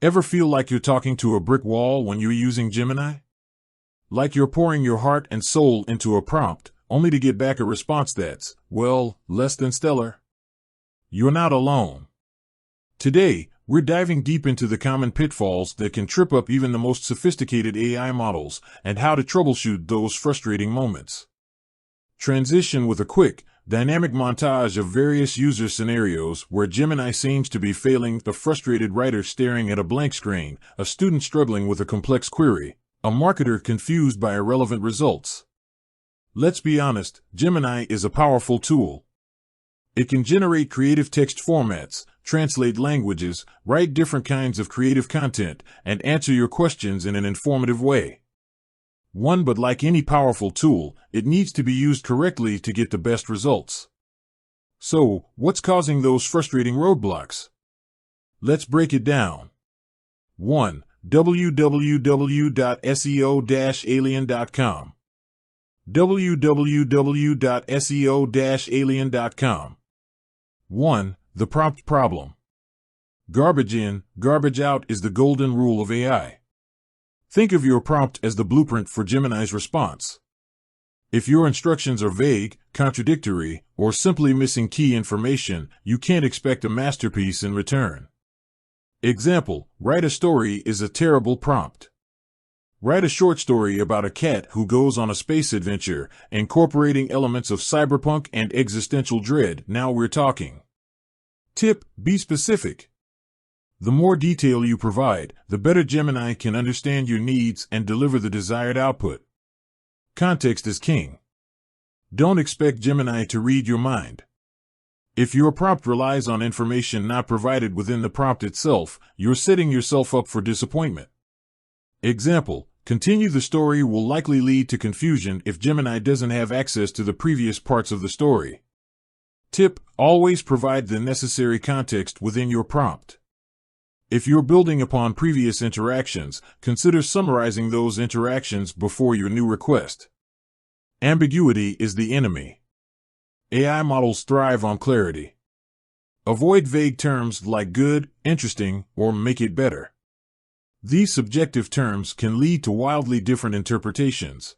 Ever feel like you're talking to a brick wall when you're using Gemini? Like you're pouring your heart and soul into a prompt, only to get back a response that's, well, less than stellar? You're not alone. Today, we're diving deep into the common pitfalls that can trip up even the most sophisticated AI models and how to troubleshoot those frustrating moments. Transition with a quick, dynamic montage of various user scenarios where Gemini seems to be failing, the frustrated writer staring at a blank screen, a student struggling with a complex query, a marketer confused by irrelevant results. Let's be honest, Gemini is a powerful tool. It can generate creative text formats, translate languages, write different kinds of creative content, and answer your questions in an informative way. But like any powerful tool, it needs to be used correctly to get the best results. So, what's causing those frustrating roadblocks? Let's break it down. 1. www.seo-alien.com www.seo-alien.com 1. The prompt problem. Garbage in, garbage out is the golden rule of AI. Think of your prompt as the blueprint for Gemini's response. If your instructions are vague, contradictory, or simply missing key information, you can't expect a masterpiece in return. Example: write a story is a terrible prompt. Write a short story about a cat who goes on a space adventure, incorporating elements of cyberpunk and existential dread. Now we're talking. Tip: be specific. The more detail you provide, the better Gemini can understand your needs and deliver the desired output. Context is king. Don't expect Gemini to read your mind. If your prompt relies on information not provided within the prompt itself, you're setting yourself up for disappointment. Example: continue the story will likely lead to confusion if Gemini doesn't have access to the previous parts of the story. Tip: always provide the necessary context within your prompt. If you're building upon previous interactions, consider summarizing those interactions before your new request. Ambiguity is the enemy. AI models thrive on clarity. Avoid vague terms like good, interesting, or make it better. These subjective terms can lead to wildly different interpretations.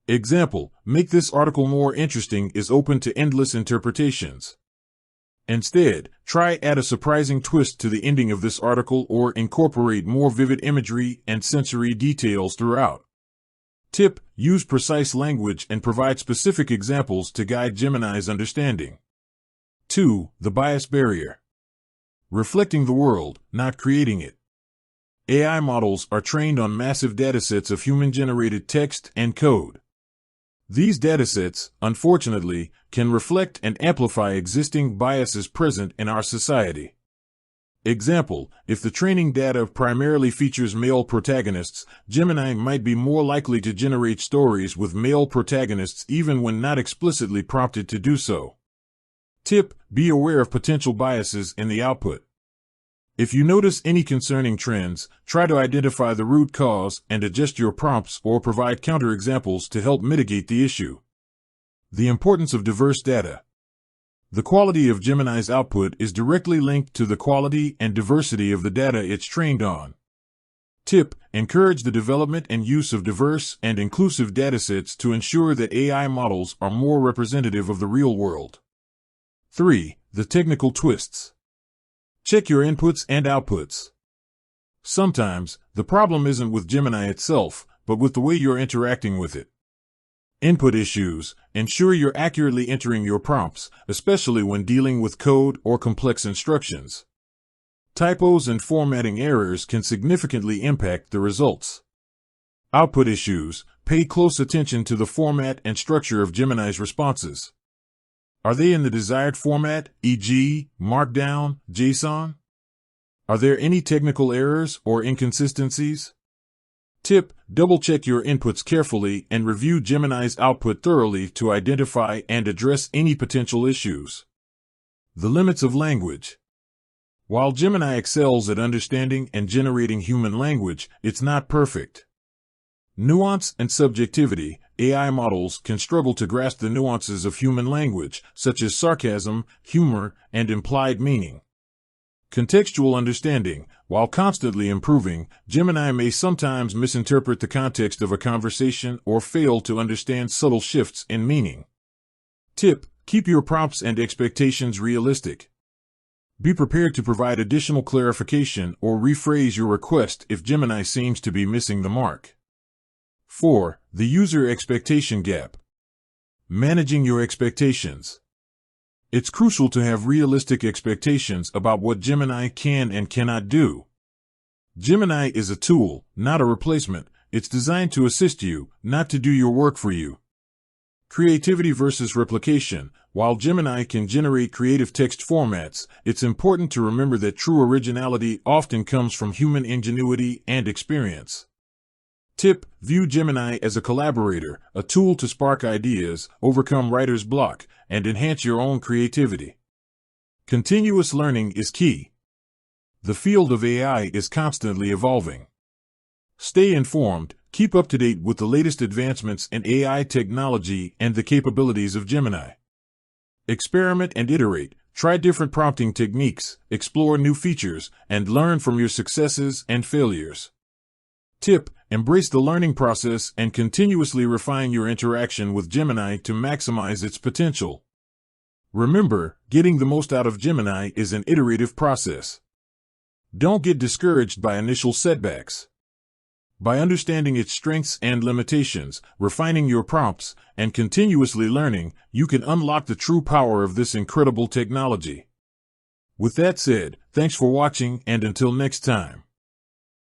Example: make this article more interesting is open to endless interpretations. Instead, try add a surprising twist to the ending of this article or incorporate more vivid imagery and sensory details throughout. Tip: use precise language and provide specific examples to guide Gemini's understanding. 2. The bias barrier. Reflecting the world, not creating it. AI models are trained on massive datasets of human-generated text and code. These datasets, unfortunately, can reflect and amplify existing biases present in our society. Example: if the training data primarily features male protagonists, Gemini might be more likely to generate stories with male protagonists even when not explicitly prompted to do so. Tip: be aware of potential biases in the output. If you notice any concerning trends, try to identify the root cause and adjust your prompts or provide counterexamples to help mitigate the issue. The importance of diverse data. The quality of Gemini's output is directly linked to the quality and diversity of the data it's trained on. Tip: encourage the development and use of diverse and inclusive datasets to ensure that AI models are more representative of the real world. 3. The technical twists. Check your inputs and outputs. Sometimes, the problem isn't with Gemini itself, but with the way you're interacting with it. Input issues. Ensure you're accurately entering your prompts, especially when dealing with code or complex instructions. Typos and formatting errors can significantly impact the results. Output issues. Pay close attention to the format and structure of Gemini's responses. Are they in the desired format, e.g., Markdown, JSON? Are there any technical errors or inconsistencies? Tip: double-check your inputs carefully and review Gemini's output thoroughly to identify and address any potential issues. The limits of language. While Gemini excels at understanding and generating human language, it's not perfect. Nuance and subjectivity. AI models can struggle to grasp the nuances of human language, such as sarcasm, humor, and implied meaning. Contextual understanding. While constantly improving, Gemini may sometimes misinterpret the context of a conversation or fail to understand subtle shifts in meaning. Tip: keep your prompts and expectations realistic. Be prepared to provide additional clarification or rephrase your request if Gemini seems to be missing the mark. 4. The user expectation gap. Managing your expectations. It's crucial to have realistic expectations about what Gemini can and cannot do. Gemini is a tool, not a replacement. It's designed to assist you, not to do your work for you. Creativity versus replication. While Gemini can generate creative text formats, it's important to remember that true originality often comes from human ingenuity and experience. Tip: view Gemini as a collaborator, a tool to spark ideas, overcome writer's block, and enhance your own creativity. Continuous learning is key. The field of AI is constantly evolving. Stay informed, keep up to date with the latest advancements in AI technology and the capabilities of Gemini. Experiment and iterate, try different prompting techniques, explore new features, and learn from your successes and failures. Tip: embrace the learning process and continuously refine your interaction with Gemini to maximize its potential. Remember, getting the most out of Gemini is an iterative process. Don't get discouraged by initial setbacks. By understanding its strengths and limitations, refining your prompts, and continuously learning, you can unlock the true power of this incredible technology. With that said, thanks for watching, and until next time.